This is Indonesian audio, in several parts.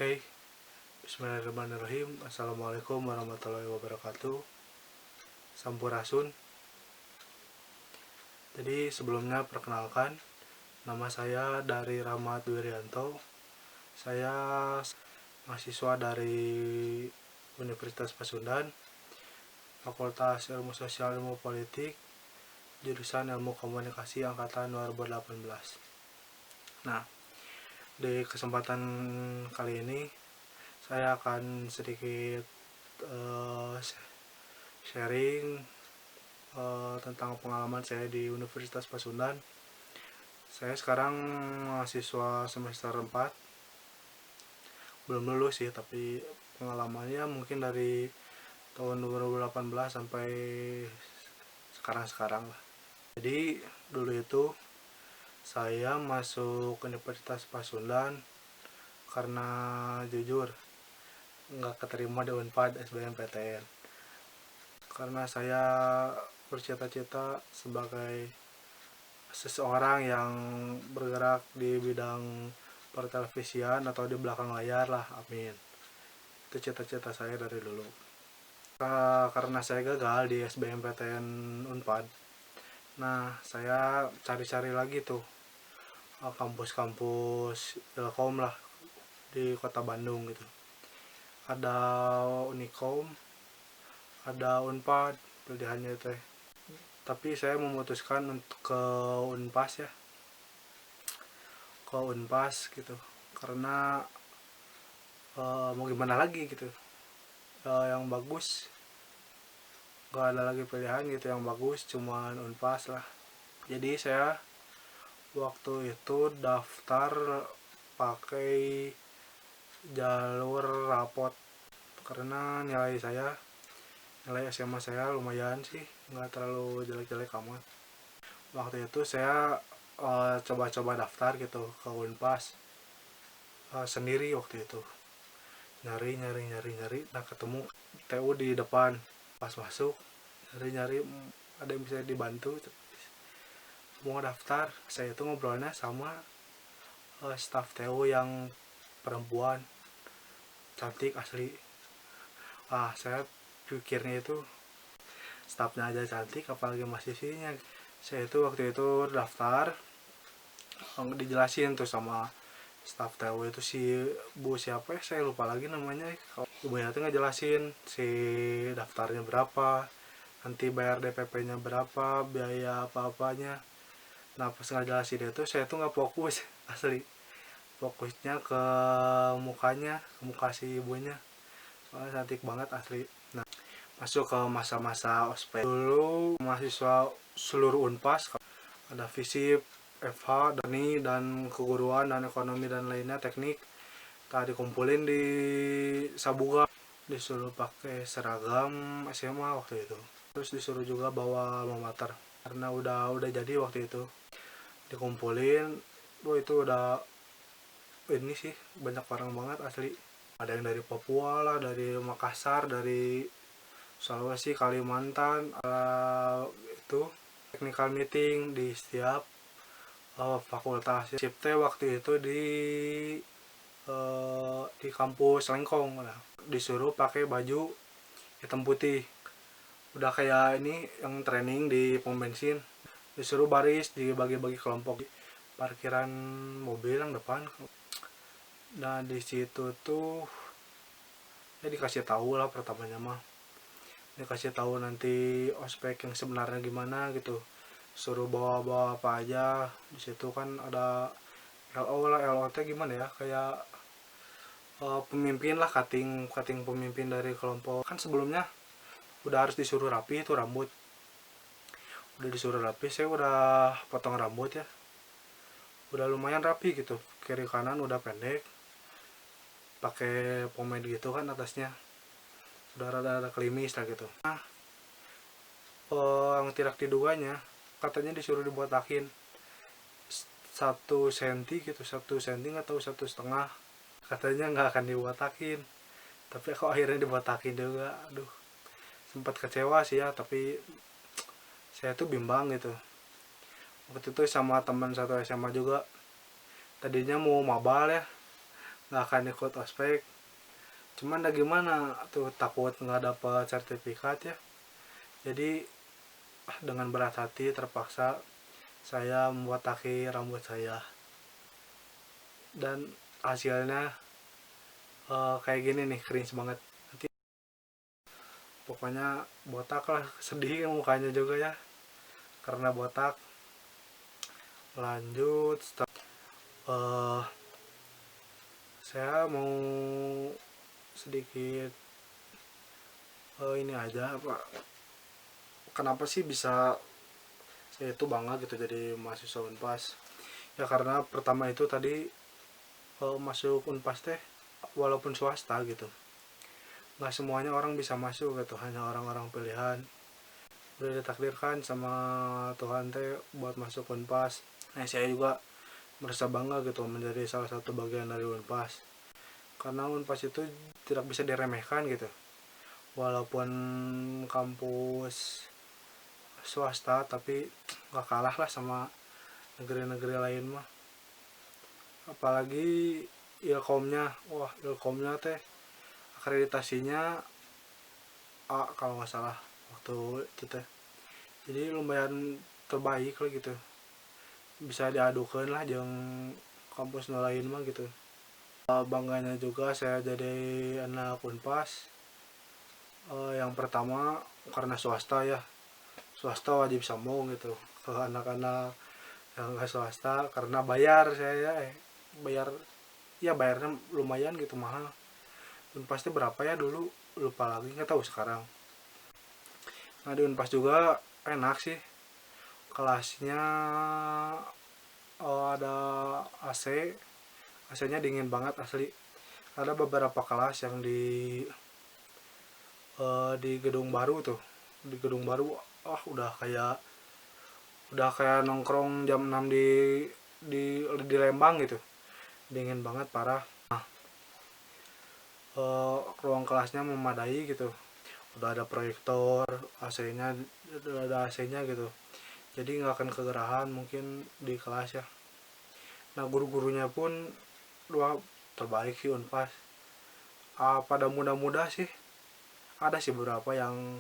Oke, Bismillahirrahmanirrahim. Assalamualaikum warahmatullahi wabarakatuh. Sampurasun. Jadi sebelumnya perkenalkan, nama saya dari Rahmat Wirianto. Saya mahasiswa dari Universitas Pasundan, Fakultas Ilmu Sosial Ilmu Politik, jurusan Ilmu Komunikasi angkatan 2018. Nah, di kesempatan kali ini saya akan sedikit sharing tentang pengalaman saya di Universitas Pasundan. Saya sekarang mahasiswa semester 4, belum lulus sih, tapi pengalamannya mungkin dari tahun 2018 sampai sekarang lah. Jadi dulu itu saya masuk Universitas Pasundan karena jujur nggak keterima di Unpad SBMPTN, karena saya bercita-cita sebagai seseorang yang bergerak di bidang pertelevisian atau di belakang layar lah, amin. Itu cita-cita saya dari dulu. Karena saya gagal di SBMPTN Unpad, nah saya cari-cari lagi tuh kampus-kampus Ilkom lah di kota Bandung gitu. Ada Unikom, ada Unpad, pilihannya itu. Tapi saya memutuskan untuk ke Unpas ya, ke Unpas gitu, karena mau gimana lagi gitu, yang bagus gak ada lagi pilihan gitu, yang bagus cuman Unpas lah. Jadi saya waktu itu daftar pakai jalur rapot, karena nilai SMA saya lumayan sih, nggak terlalu jelek-jelek amat. Waktu itu saya coba-coba daftar gitu ke Unpas sendiri. Waktu itu nyari, nah ketemu TU di depan. Pas masuk nyari ada yang bisa dibantu, mau daftar. Saya itu ngobrolnya sama staff TU yang perempuan cantik asli. Saya pikirnya itu staffnya aja cantik, apalagi mahasiswinya. Saya itu waktu itu daftar, dijelasin tuh sama staff TU itu, si bu siapa ya, saya lupa lagi namanya. Ibunya tuh ngejelasin si daftarnya berapa, nanti bayar DPP-nya berapa, biaya apa-apanya. Nah pas ngejelasin itu saya tuh nggak fokus asli, fokusnya ke mukanya, ke muka si ibunya, soalnya cantik banget asli. Nah masuk ke masa-masa ospek dulu, mahasiswa seluruh Unpas, ada FISIP, FH, dan keguruan dan ekonomi dan lainnya, teknik. Tadi kumpulin di Sabuga, disuruh pakai seragam SMA waktu itu, terus disuruh juga bawa alma mater karena udah jadi waktu itu. Dikumpulin, itu udah ini sih, banyak orang banget asli. Ada yang dari Papua lah, dari Makassar, dari Sulawesi, Kalimantan. Itu technical meeting di setiap fakultas. Sipte waktu itu di kampus Lengkong. Nah, disuruh pakai baju hitam putih, udah kayak ini yang training di pom bensin. Disuruh baris di bagi-bagi kelompok di parkiran mobil yang depan. Nah di situ tuh ya dikasih tahu lah, pertamanya mah dikasih tahu nanti ospek yang sebenarnya gimana gitu, suruh bawa apa aja. Di situ kan ada LO lah, LOT gimana ya, kayak pemimpin lah, cutting pemimpin dari kelompok. Kan sebelumnya udah harus disuruh rapi itu rambut, udah disuruh rapi. Saya udah potong rambut ya, udah lumayan rapi gitu, kiri kanan udah pendek, pakai pomade gitu kan atasnya, udah rada klimis lah gitu. Nah yang tidak diduganya, katanya disuruh dibotakin 1 senti gitu, 1 senti atau 1,5, katanya nggak akan dibotakin. Tapi kok akhirnya dibotakin juga. Aduh, sempat kecewa sih ya, tapi saya tuh bimbang gitu. Waktu itu sama teman satu SMA juga, tadinya mau mabal ya, nggak akan ikut ospek. Cuman gimana tuh, takut nggak dapat sertifikat ya. Jadi dengan berat hati terpaksa saya membuat taki rambut saya, dan hasilnya kayak gini nih, cringe banget. Nanti pokoknya botak lah, sedih mukanya juga ya karena botak. Lanjut, uh, saya mau sedikit ini aja, apa, kenapa sih bisa saya itu bangga gitu jadi mahasiswa Unpas. Ya karena pertama itu tadi masuk Unpas teh walaupun swasta gitu, nggak semuanya orang bisa masuk gitu, hanya orang-orang pilihan udah ditakdirkan sama Tuhan teh buat masuk Unpas. Nah saya juga merasa bangga gitu menjadi salah satu bagian dari Unpas, karena Unpas itu tidak bisa diremehkan gitu, walaupun kampus swasta tapi nggak kalah lah sama negeri-negeri lain mah. Apalagi ilkomnya, wah ilkomnya teh akreditasinya A kalau nggak salah waktu itu teh, jadi lumayan terbaik lah gitu, bisa diadukan lah yang kampus lain mah gitu. Bangganya juga saya jadi anak Unpas. Yang pertama karena swasta ya, swasta wajib sombong gitu ke anak-anak yang nggak swasta, karena bayar saya bayar, ya bayarnya lumayan gitu, mahal. Unpas itu berapa ya dulu, lupa lagi, nggak tahu sekarang. Nah di Unpas juga enak sih, kelasnya ada AC, AC-nya dingin banget asli. Ada beberapa kelas yang di gedung baru tuh, di gedung baru, udah kayak nongkrong jam 6 di Lembang gitu, dingin banget parah. Ruang kelasnya memadai gitu, udah ada proyektor, AC-nya udah ada AC-nya gitu, jadi nggak akan kegerahan mungkin di kelas ya. Nah guru-gurunya pun dua terbaik sih Unpas. Pada muda-muda sih, ada sih beberapa yang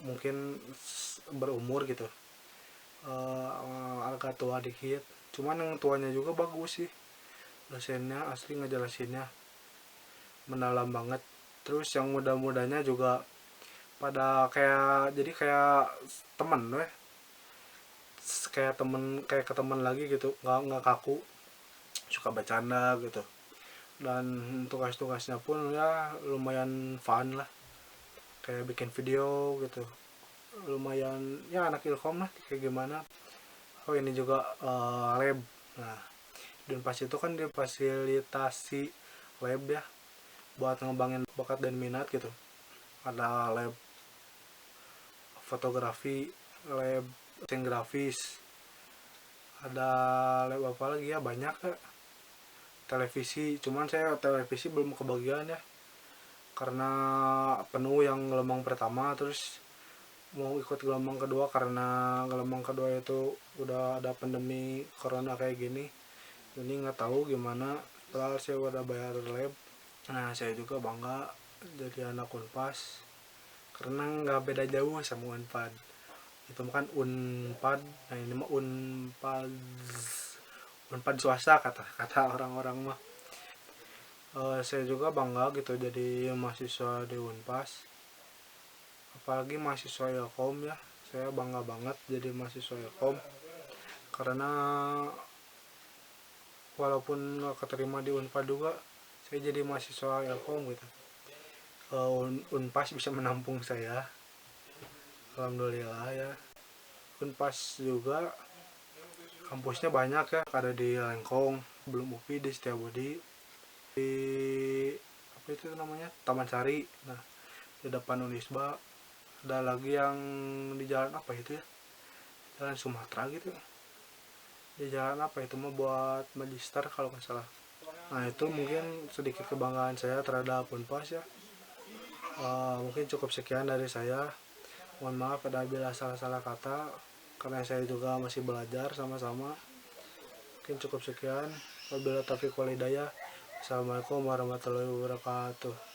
mungkin berumur gitu, agak tua dikit, cuman yang tuanya juga bagus sih, dosennya asli ngejelasinnya mendalam banget. Terus yang muda-mudanya juga pada kayak, jadi kayak temen weh, kayak ke temen lagi gitu, nggak kaku, suka bercanda gitu. Dan tugas-tugasnya pun ya lumayan fun lah, kayak bikin video gitu, lumayan ya anak ilkom lah kayak gimana. Oh ini juga lab. Nah di Unpas itu kan difasilitasi lab ya, buat ngembangin bakat dan minat gitu. Ada lab fotografi, lab desain grafis, ada lab apa lagi ya, banyak ya. Televisi, cuman saya televisi belum kebagian ya, karena penuh yang gelombang pertama, terus mau ikut gelombang kedua karena gelombang kedua itu udah ada pandemi corona kayak gini, jadi nggak tahu gimana. Padahal saya udah bayar lab. Nah saya juga bangga jadi anak Unpas karena nggak beda jauh sama Unpad. Itu kan Unpad, nah ini mah Unpad, Unpad swasta kata kata orang-orang mah. Saya juga bangga gitu jadi mahasiswa di Unpas, apalagi mahasiswa Ilkom ya. Saya bangga banget jadi mahasiswa Ilkom karena walaupun nggak keterima di Unpad juga, saya jadi mahasiswa Ilkom gitu. Unpas bisa menampung saya, alhamdulillah ya. Unpas juga kampusnya banyak ya, ada di Lengkong, belum UPI, di Setiabudi, di apa itu namanya, Taman Sari. Nah di depan Unisba ada lagi yang di jalan apa itu ya, jalan Sumatera gitu, di jalan apa itu mah buat magister kalau nggak salah. Nah itu mungkin sedikit kebanggaan saya terhadap Unpas ya. Mungkin cukup sekian dari saya, mohon maaf apabila salah-salah kata karena saya juga masih belajar sama-sama. Mungkin cukup sekian. Wabillahi taufiq wal hidayah. Assalamualaikum warahmatullahi wabarakatuh.